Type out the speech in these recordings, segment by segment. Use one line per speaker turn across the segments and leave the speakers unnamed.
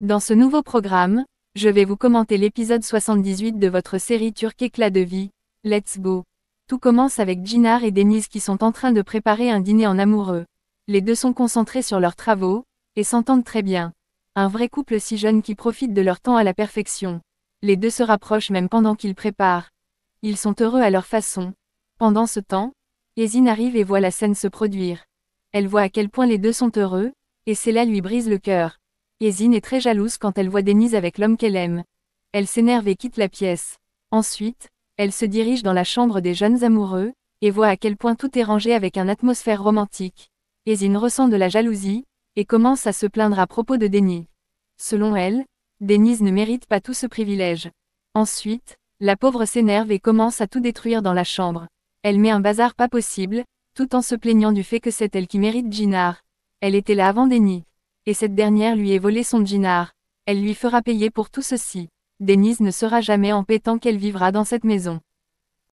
Dans ce nouveau programme, je vais vous commenter l'épisode 78 de votre série turque Éclat de vie, Let's Go. Tout commence avec Çınar et Deniz qui sont en train de préparer un dîner en amoureux. Les deux sont concentrés sur leurs travaux, et s'entendent très bien. Un vrai couple si jeune qui profite de leur temps à la perfection. Les deux se rapprochent même pendant qu'ils préparent. Ils sont heureux à leur façon. Pendant ce temps, Esin arrive et voit la scène se produire. Elle voit à quel point les deux sont heureux, et cela lui brise le cœur. Esin est très jalouse quand elle voit Deniz avec l'homme qu'elle aime. Elle s'énerve et quitte la pièce. Ensuite, elle se dirige dans la chambre des jeunes amoureux, et voit à quel point tout est rangé avec une atmosphère romantique. Esin ressent de la jalousie, et commence à se plaindre à propos de Deniz. Selon elle, Deniz ne mérite pas tout ce privilège. Ensuite, la pauvre s'énerve et commence à tout détruire dans la chambre. Elle met un bazar pas possible, tout en se plaignant du fait que c'est elle qui mérite Çınar. Elle était là avant Deniz. Et cette dernière lui ait volé son Çınar. Elle lui fera payer pour tout ceci. Deniz ne sera jamais en paix tant qu'elle vivra dans cette maison.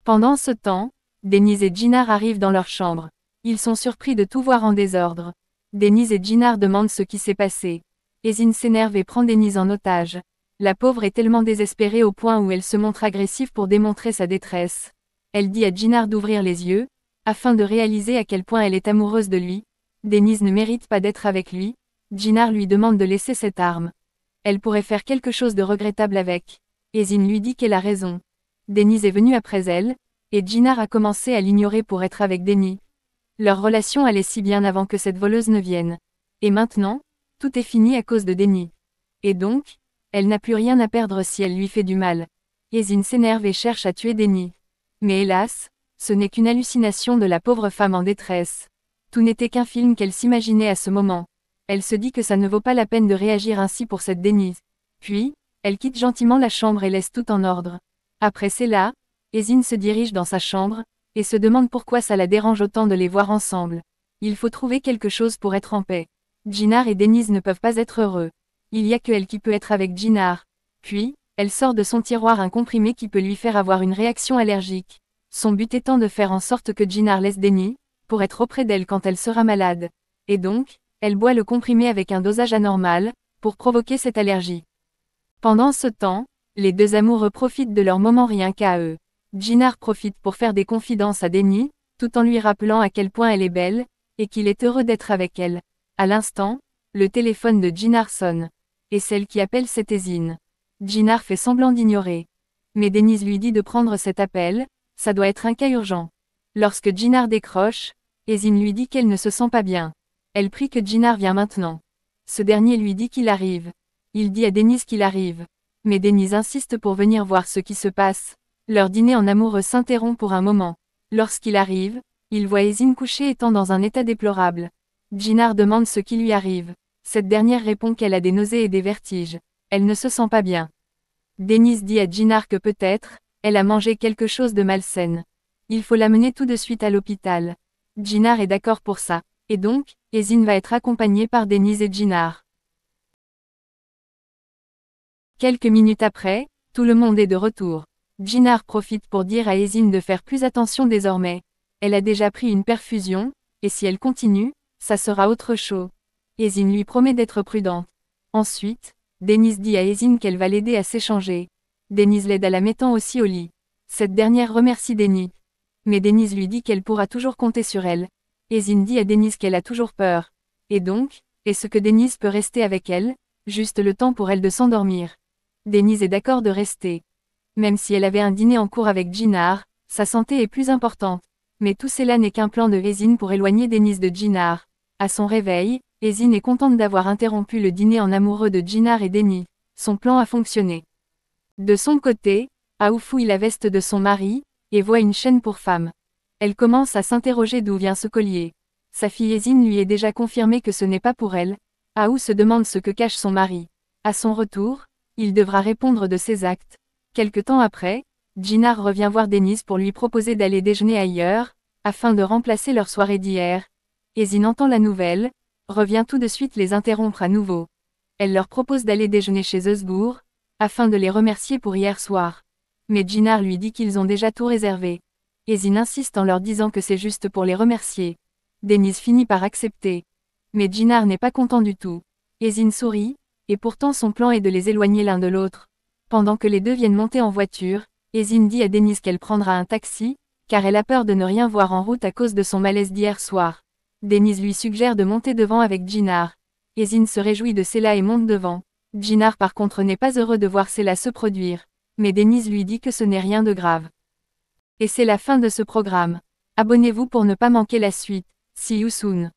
Pendant ce temps, Deniz et Çınar arrivent dans leur chambre. Ils sont surpris de tout voir en désordre. Deniz et Çınar demandent ce qui s'est passé. Esin s'énerve et prend Deniz en otage. La pauvre est tellement désespérée au point où elle se montre agressive pour démontrer sa détresse. Elle dit à Çınar d'ouvrir les yeux, afin de réaliser à quel point elle est amoureuse de lui. Deniz ne mérite pas d'être avec lui. Çınar lui demande de laisser cette arme. Elle pourrait faire quelque chose de regrettable avec. Esin lui dit qu'elle a raison. Deniz est venu après elle, et Çınar a commencé à l'ignorer pour être avec Deniz. Leur relation allait si bien avant que cette voleuse ne vienne. Et maintenant, tout est fini à cause de Deniz. Et donc, elle n'a plus rien à perdre si elle lui fait du mal. Esin s'énerve et cherche à tuer Deniz. Mais hélas, ce n'est qu'une hallucination de la pauvre femme en détresse. Tout n'était qu'un film qu'elle s'imaginait à ce moment. Elle se dit que ça ne vaut pas la peine de réagir ainsi pour cette Deniz. Puis, elle quitte gentiment la chambre et laisse tout en ordre. Après cela, Esin se dirige dans sa chambre, et se demande pourquoi ça la dérange autant de les voir ensemble. Il faut trouver quelque chose pour être en paix. Çınar et Deniz ne peuvent pas être heureux. Il y a que elle qui peut être avec Çınar. Puis, elle sort de son tiroir un comprimé qui peut lui faire avoir une réaction allergique. Son but étant de faire en sorte que Çınar laisse Deniz, pour être auprès d'elle quand elle sera malade. Et donc, elle boit le comprimé avec un dosage anormal, pour provoquer cette allergie. Pendant ce temps, les deux amoureux profitent de leur moment rien qu'à eux. Çınar profite pour faire des confidences à Deniz, tout en lui rappelant à quel point elle est belle, et qu'il est heureux d'être avec elle. À l'instant, le téléphone de Çınar sonne. Et celle qui appelle c'est Esin. Çınar fait semblant d'ignorer. Mais Deniz lui dit de prendre cet appel, ça doit être un cas urgent. Lorsque Çınar décroche, Esin lui dit qu'elle ne se sent pas bien. Elle prie que Çınar vienne maintenant. Ce dernier lui dit qu'il arrive. Il dit à Deniz qu'il arrive. Mais Deniz insiste pour venir voir ce qui se passe. Leur dîner en amoureux s'interrompt pour un moment. Lorsqu'il arrive, il voit Esin couchée étant dans un état déplorable. Çınar demande ce qui lui arrive. Cette dernière répond qu'elle a des nausées et des vertiges. Elle ne se sent pas bien. Deniz dit à Çınar que peut-être, elle a mangé quelque chose de malsain. Il faut l'amener tout de suite à l'hôpital. Çınar est d'accord pour ça. Et donc, Esin va être accompagnée par Deniz et Çınar. Quelques minutes après, tout le monde est de retour. Çınar profite pour dire à Esin de faire plus attention désormais. Elle a déjà pris une perfusion, et si elle continue, ça sera autre chose. Esin lui promet d'être prudente. Ensuite, Deniz dit à Esin qu'elle va l'aider à s'échanger. Deniz l'aide à la mettant aussi au lit. Cette dernière remercie Deniz. Mais Deniz lui dit qu'elle pourra toujours compter sur elle. Esin dit à Deniz qu'elle a toujours peur. Et donc, est-ce que Deniz peut rester avec elle, juste le temps pour elle de s'endormir? Deniz est d'accord de rester. Même si elle avait un dîner en cours avec Çınar, sa santé est plus importante. Mais tout cela n'est qu'un plan de Esin pour éloigner Deniz de Çınar. À son réveil, Esin est contente d'avoir interrompu le dîner en amoureux de Çınar et Deniz. Son plan a fonctionné. De son côté, Ahu fouille la veste de son mari, et voit une chaîne pour femme. Elle commence à s'interroger d'où vient ce collier. Sa fille Esin lui est déjà confirmé que ce n'est pas pour elle. Ahu se demande ce que cache son mari. À son retour, il devra répondre de ses actes. Quelque temps après, Çınar revient voir Deniz pour lui proposer d'aller déjeuner ailleurs, afin de remplacer leur soirée d'hier. Esin entend la nouvelle, revient tout de suite les interrompre à nouveau. Elle leur propose d'aller déjeuner chez Özgür, afin de les remercier pour hier soir. Mais Çınar lui dit qu'ils ont déjà tout réservé. Esin insiste en leur disant que c'est juste pour les remercier. Deniz finit par accepter. Mais Çınar n'est pas content du tout. Esin sourit, Et pourtant son plan est de les éloigner l'un de l'autre. Pendant que les deux viennent monter en voiture, Esin dit à Denise qu'elle prendra un taxi, car elle a peur de ne rien voir en route à cause de son malaise d'hier soir. Denise lui suggère de monter devant avec Jinar. Esin se réjouit de cela et monte devant. Jinar par contre n'est pas heureux de voir cela se produire. Mais Denise lui dit que ce n'est rien de grave. Et c'est la fin de ce programme. Abonnez-vous pour ne pas manquer la suite. See you soon.